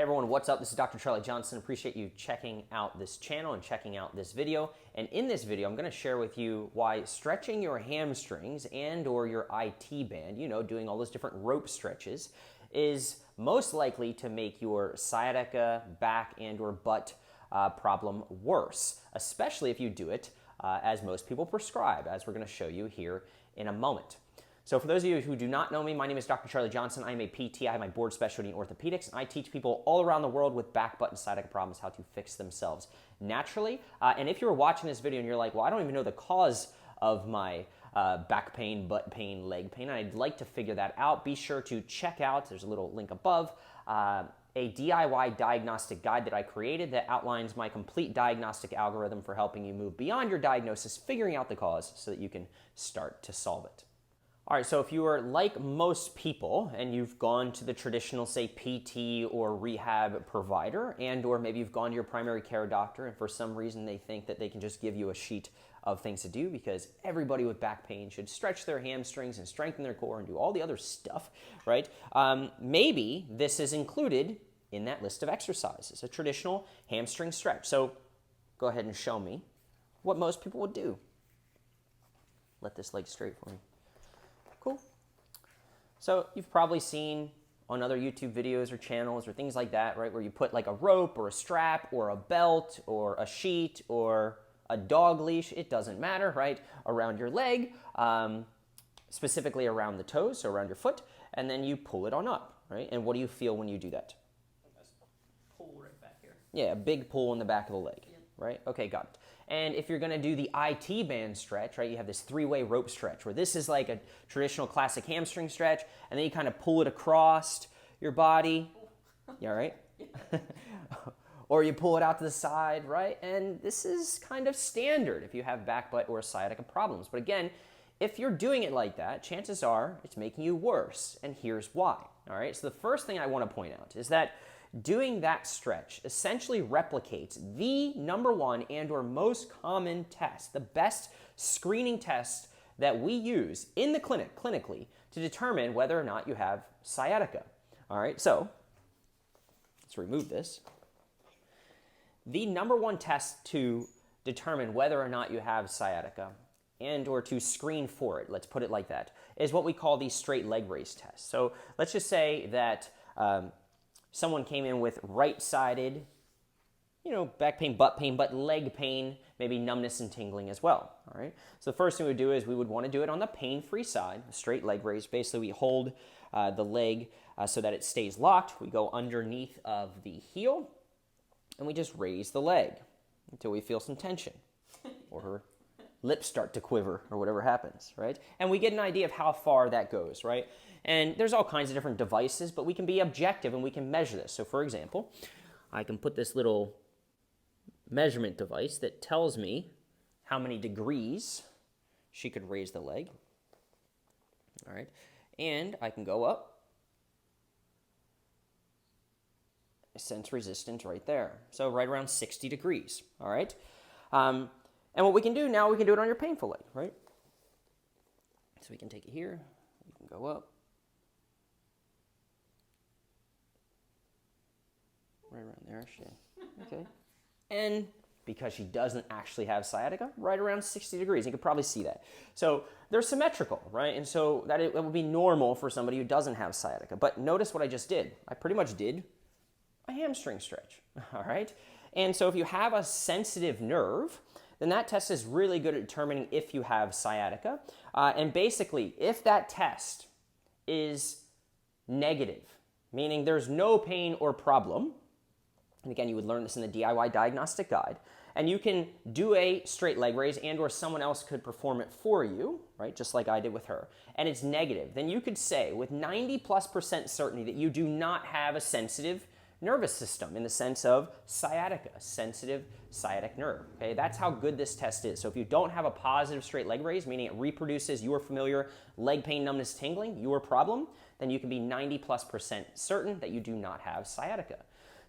Hey everyone, what's up? This is Dr. Charlie Johnson. Appreciate you checking out this channel and checking out this video. And in this video, I'm going to share with you why stretching your hamstrings and or your IT band, doing all those different rope stretches, is most likely to make your sciatica, back, and or butt problem worse, especially if you do it as most people prescribe, as we're going to show you here in a moment. So for those of you who do not know me, my name is Dr. Charlie Johnson. I am a PT. I have my board specialty in orthopedics, and I teach people all around the world with back, butt, and sciatica problems how to fix themselves naturally. And if you're watching this video and you're like, well, I don't even know the cause of my back pain, butt pain, leg pain, and I'd like to figure that out, be sure to check out, there's a little link above, a DIY diagnostic guide that I created that outlines my complete diagnostic algorithm for helping you move beyond your diagnosis, figuring out the cause so that you can start to solve it. All right, so if you are like most people and you've gone to the traditional, say, PT or rehab provider, and or maybe you've gone to your primary care doctor and for some reason they think that they can just give you a sheet of things to do because everybody with back pain should stretch their hamstrings and strengthen their core and do all the other stuff, right? Maybe this is included in that list of exercises, a traditional hamstring stretch. So go ahead and show me what most people would do. Let this leg straight for me. Cool. So you've probably seen on other YouTube videos or channels or things like that, right, where you put like a rope or a strap or a belt or a sheet or a dog leash, it doesn't matter, right, around your leg, specifically around the toes, so around your foot, and then you pull it on up, right? And what do you feel when you do that? Pull right back here. Yeah, a big pull in the back of the leg, Yep. right? Okay, got it. And if you're going to do the IT band stretch, right, you have this three-way rope stretch where this is like a traditional classic hamstring stretch, and then you kind of pull it across your body. You all right? Or you pull it out to the side, right? And this is kind of standard if you have back, butt, or sciatica problems. But again, if you're doing it like that, chances are it's making you worse, and here's why. All right? So the first thing I want to point out is that doing that stretch essentially replicates the number one and or most common test, the best screening test that we use in the clinically to determine whether or not you have sciatica. All right, so let's remove this. The number one test to determine whether or not you have sciatica and or to screen for it, let's put it like that, is what we call the straight leg raise test. So let's just say that someone came in with right-sided, back pain, but leg pain, maybe numbness and tingling as well, all right? So the first thing we would do is we would want to do it on the pain-free side, the straight leg raise. Basically, we hold the leg so that it stays locked. We go underneath of the heel, and we just raise the leg until we feel some tension or her lips start to quiver or whatever happens, right? And we get an idea of how far that goes, right? And there's all kinds of different devices, but we can be objective and we can measure this. So for example, I can put this little measurement device that tells me how many degrees she could raise the leg. All right. And I can go up. I sense resistance right there. So right around 60 degrees. All right. And what we can do now, we can do it on your painful leg, right? So we can take it here. We can go up. Right around there, okay. And because she doesn't actually have sciatica, right around 60 degrees. You could probably see that. So they're symmetrical, right? And so that it would be normal for somebody who doesn't have sciatica. But notice what I just did. I pretty much did a hamstring stretch, all right? And so if you have a sensitive nerve, then that test is really good at determining if you have sciatica. And basically, if that test is negative, meaning there's no pain or problem, and again, you would learn this in the DIY diagnostic guide, and you can do a straight leg raise and or someone else could perform it for you, right, just like I did with her, and it's negative, then you could say with 90+% certainty that you do not have a sensitive nervous system in the sense of sciatica, sensitive sciatic nerve. Okay, that's how good this test is. So if you don't have a positive straight leg raise, meaning it reproduces your familiar leg pain, numbness, tingling, your problem, then you can be 90+% certain that you do not have sciatica.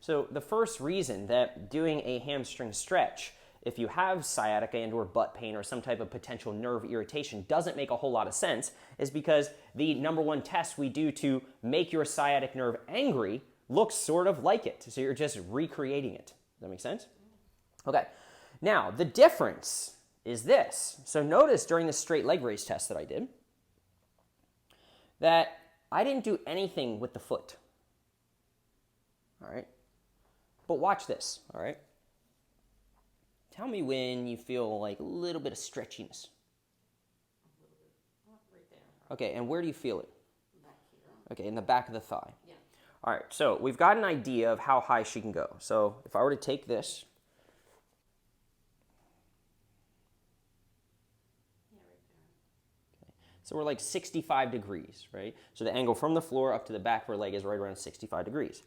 So the first reason that doing a hamstring stretch, if you have sciatica and or butt pain or some type of potential nerve irritation, doesn't make a whole lot of sense is because the number one test we do to make your sciatic nerve angry looks sort of like it. So you're just recreating it. Does that make sense? Okay. Now, the difference is this. So notice during the straight leg raise test that I did that I didn't do anything with the foot. All right? But watch this, all right? Tell me when you feel like a little bit of stretchiness. A little bit. Right there. Okay, and where do you feel it? Back here. Okay, in the back of the thigh. Yeah. All right, so we've got an idea of how high she can go. So if I were to take this, Yeah, right there. okay, so we're like 65 degrees, right? So the angle from the floor up to the back of her leg is right around 65 degrees.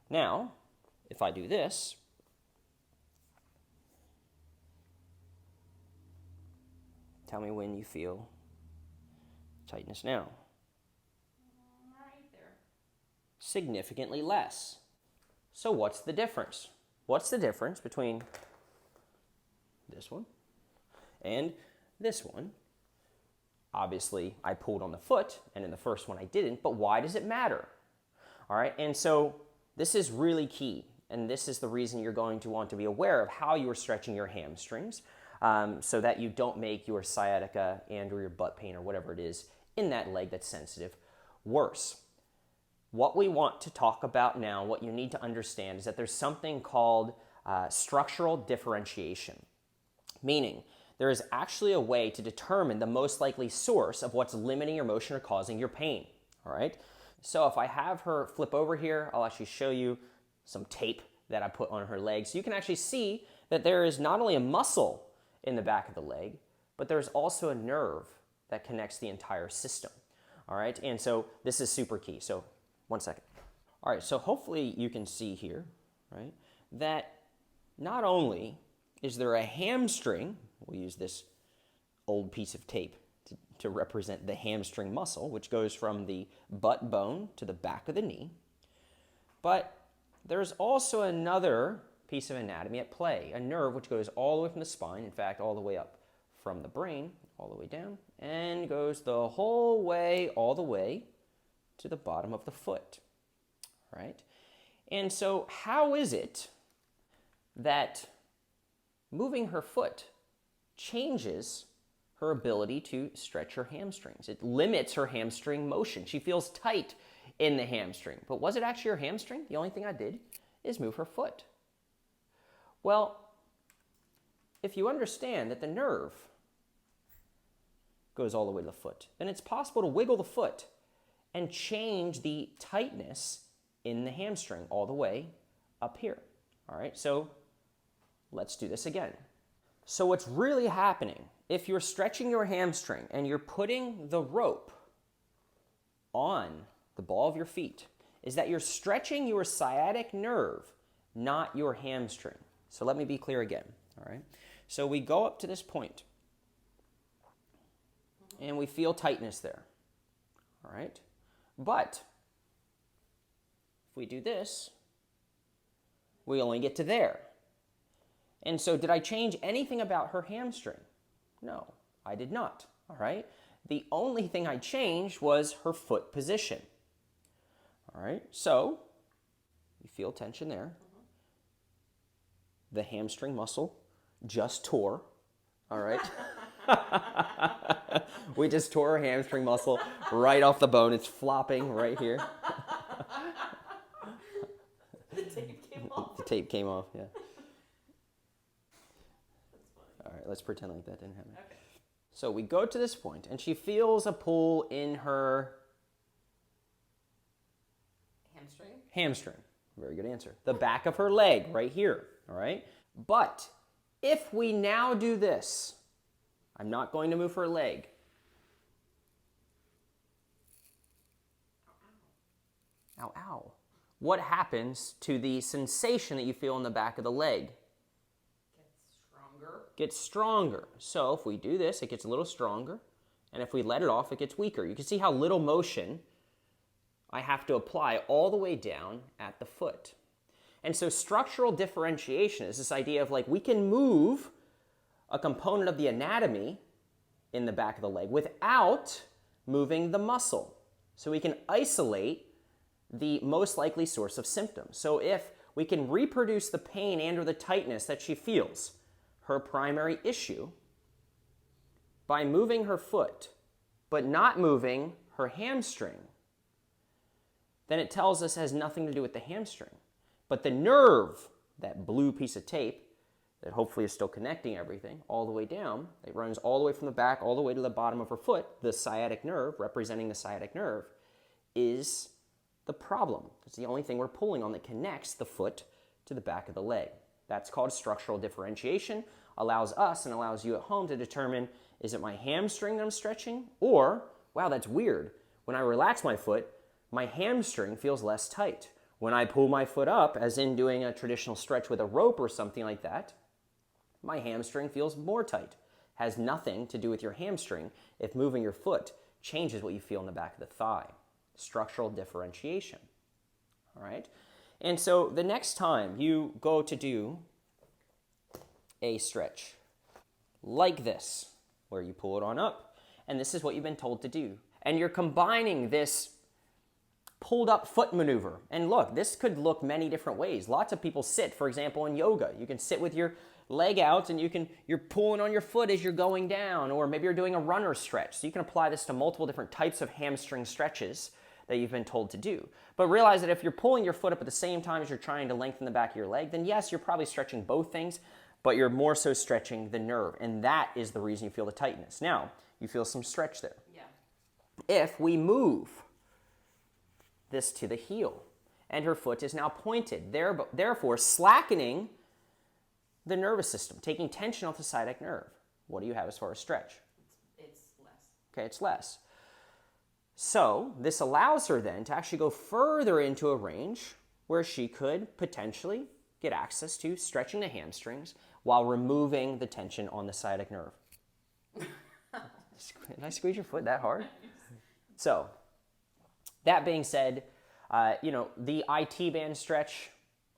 Now, if I do this, tell me when you feel tightness now. Right there. Significantly less. So what's the difference? What's the difference between this one and this one? Obviously, I pulled on the foot, and in the first one I didn't, but why does it matter? All right, and so this is really key, and this is the reason you're going to want to be aware of how you're stretching your hamstrings so that you don't make your sciatica and or your butt pain or whatever it is in that leg that's sensitive worse. What we want to talk about now, what you need to understand is that there's something called structural differentiation, meaning there is actually a way to determine the most likely source of what's limiting your motion or causing your pain, all right? So if I have her flip over here, I'll actually show you some tape that I put on her leg. So you can actually see that there is not only a muscle in the back of the leg, but there's also a nerve that connects the entire system, all right? And so this is super key. So one second. All right, so hopefully you can see here, right, that not only is there a hamstring, we'll use this old piece of tape to represent the hamstring muscle, which goes from the butt bone to the back of the knee, but there's also another piece of anatomy at play, a nerve which goes all the way from the spine, in fact, all the way up from the brain, all the way down, and goes the whole way, all the way to the bottom of the foot, right? And so how is it that moving her foot changes her ability to stretch her hamstrings? It limits her hamstring motion. She feels tight in the hamstring. But was it actually her hamstring? The only thing I did is move her foot. Well, if you understand that the nerve goes all the way to the foot, then it's possible to wiggle the foot and change the tightness in the hamstring all the way up here. All right, so let's do this again. So what's really happening, if you're stretching your hamstring and you're putting the rope on the ball of your feet, is that you're stretching your sciatic nerve, not your hamstring. So let me be clear again, all right? So we go up to this point, and we feel tightness there, all right? But if we do this, we only get to there. And so did I change anything about her hamstring? No, I did not, all right? The only thing I changed was her foot position, all right? So you feel tension there. The hamstring muscle just tore, all right? We just tore her hamstring muscle right off the bone. It's flopping right here. The tape came off. The tape came off, yeah. That's funny. All right, let's pretend like that didn't happen. Okay. So we go to this point, and she feels a pull in her Hamstring? hamstring. Very good answer. The back of her leg, right here, all right? But if we now do this, I'm not going to move her leg. Ow, ow. What happens to the sensation that you feel in the back of the leg? Gets stronger. Gets stronger. So if we do this, it gets a little stronger. And if we let it off, it gets weaker. You can see how little motion I have to apply all the way down at the foot. And so structural differentiation is this idea of like we can move a component of the anatomy in the back of the leg without moving the muscle. So we can isolate the most likely source of symptoms. So if we can reproduce the pain and or the tightness that she feels, her primary issue, by moving her foot, but not moving her hamstring, then it tells us it has nothing to do with the hamstring. But the nerve, that blue piece of tape, that hopefully is still connecting everything all the way down, it runs all the way from the back all the way to the bottom of her foot, the sciatic nerve, representing the sciatic nerve, is the problem. It's the only thing we're pulling on that connects the foot to the back of the leg. That's called structural differentiation. Allows us and allows you at home to determine, is it my hamstring that I'm stretching? Or, wow, that's weird. When I relax my foot, my hamstring feels less tight. When I pull my foot up, as in doing a traditional stretch with a rope or something like that, my hamstring feels more tight. Has nothing to do with your hamstring if moving your foot changes what you feel in the back of the thigh. Structural differentiation. All right? And so the next time you go to do a stretch like this, where you pull it on up, and this is what you've been told to do, and you're combining this pulled up foot maneuver. And look, this could look many different ways. Lots of people sit, for example, in yoga. You can sit with your leg out and you're pulling on your foot as you're going down, or maybe you're doing a runner stretch. So you can apply this to multiple different types of hamstring stretches that you've been told to do. But realize that if you're pulling your foot up at the same time as you're trying to lengthen the back of your leg, then yes, you're probably stretching both things, but you're more so stretching the nerve. And that is the reason you feel the tightness. Now, you feel some stretch there. Yeah. If we move this to the heel, and her foot is now pointed, therefore slackening the nervous system, taking tension off the sciatic nerve. What do you have as far as stretch? It's less. Okay, it's less. So this allows her then to actually go further into a range where she could potentially get access to stretching the hamstrings while removing the tension on the sciatic nerve. Did I squeeze your foot that hard? So, that being said, the IT band stretch,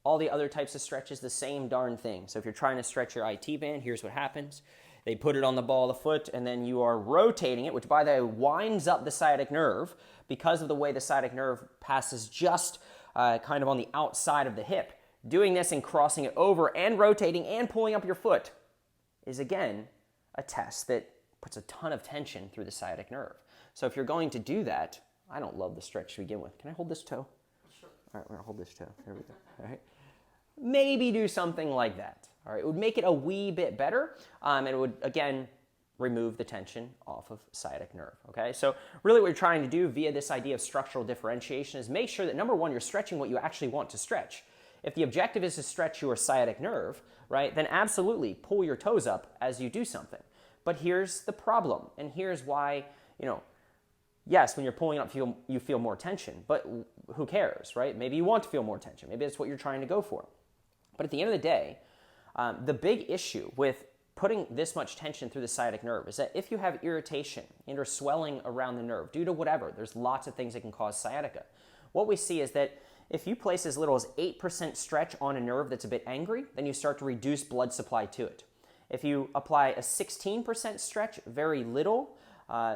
all the other types of stretches, the same darn thing. So if you're trying to stretch your IT band, here's what happens. They put it on the ball of the foot, and then you are rotating it, which by the way winds up the sciatic nerve because of the way the sciatic nerve passes just kind of on the outside of the hip. Doing this and crossing it over and rotating and pulling up your foot is, again, a test that puts a ton of tension through the sciatic nerve. So if you're going to do that, I don't love the stretch to begin with. Can I hold this toe? Sure. All right, we're gonna hold this toe. There we go. All right. Maybe do something like that. All right, it would make it a wee bit better, and it would, again, remove the tension off of sciatic nerve, okay? So really what you're trying to do via this idea of structural differentiation is make sure that, number one, you're stretching what you actually want to stretch. If the objective is to stretch your sciatic nerve, right, then absolutely pull your toes up as you do something. But here's the problem, and here's why, yes, when you're pulling up, you feel more tension, but who cares, right? Maybe you want to feel more tension. Maybe that's what you're trying to go for. But at the end of the day, the big issue with putting this much tension through the sciatic nerve is that if you have irritation and or swelling around the nerve due to whatever, there's lots of things that can cause sciatica. What we see is that if you place as little as 8% stretch on a nerve that's a bit angry, then you start to reduce blood supply to it. If you apply a 16% stretch, very little,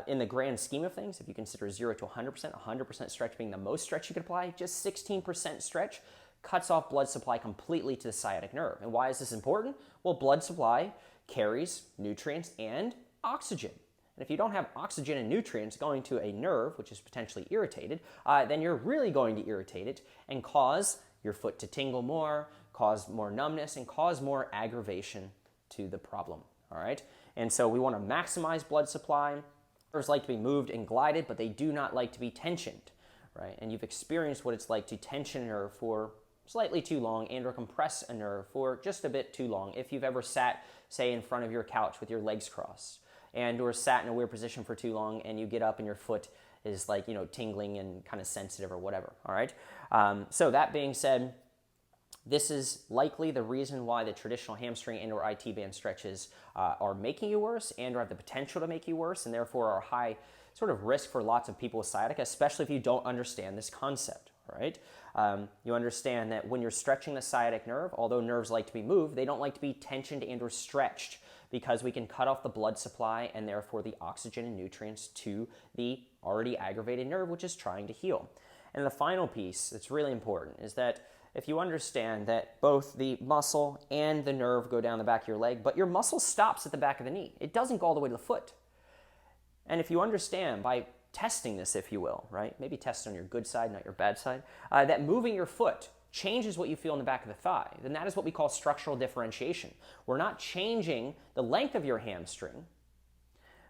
in the grand scheme of things, if you consider 0 to 100% stretch being the most stretch you could apply, just 16% stretch cuts off blood supply completely to the sciatic nerve. And why is this important? Well, blood supply carries nutrients and oxygen. And if you don't have oxygen and nutrients going to a nerve, which is potentially irritated, then you're really going to irritate it and cause your foot to tingle more, cause more numbness, and cause more aggravation to the problem, all right? And so we want to maximize blood supply. Nerves like to be moved and glided, but they do not like to be tensioned, right? And you've experienced what it's like to tension a nerve for slightly too long and or compress a nerve for just a bit too long. If you've ever sat, say, in front of your couch with your legs crossed and or sat in a weird position for too long and you get up and your foot is like, tingling and kind of sensitive or whatever, all right? So that being said, this is likely the reason why the traditional hamstring and or IT band stretches are making you worse and or have the potential to make you worse and therefore are high sort of risk for lots of people with sciatica, especially if you don't understand this concept, right? You understand that when you're stretching the sciatic nerve, although nerves like to be moved, they don't like to be tensioned and or stretched because we can cut off the blood supply and therefore the oxygen and nutrients to the already aggravated nerve, which is trying to heal. And the final piece that's really important is that if you understand that both the muscle and the nerve go down the back of your leg, but your muscle stops at the back of the knee. It doesn't go all the way to the foot. And if you understand by testing this, if you will, right? Maybe test on your good side, not your bad side, that moving your foot changes what you feel in the back of the thigh, then that is what we call structural differentiation. We're not changing the length of your hamstring,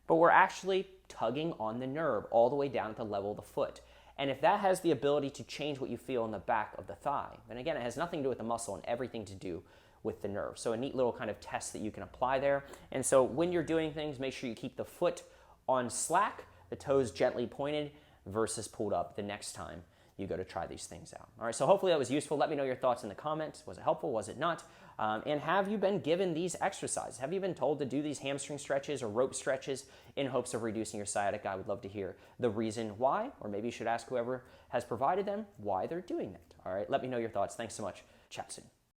but we're actually tugging on the nerve all the way down at the level of the foot. And if that has the ability to change what you feel in the back of the thigh, then again, it has nothing to do with the muscle and everything to do with the nerve. So a neat little kind of test that you can apply there. And so when you're doing things, make sure you keep the foot on slack, the toes gently pointed versus pulled up the next time you go to try these things out. All right, so hopefully that was useful. Let me know your thoughts in the comments. Was it helpful? Was it not? And have you been given these exercises? Have you been told to do these hamstring stretches or rope stretches in hopes of reducing your sciatica? I would love to hear the reason why, or maybe you should ask whoever has provided them why they're doing that. All right, let me know your thoughts. Thanks so much. Chat soon.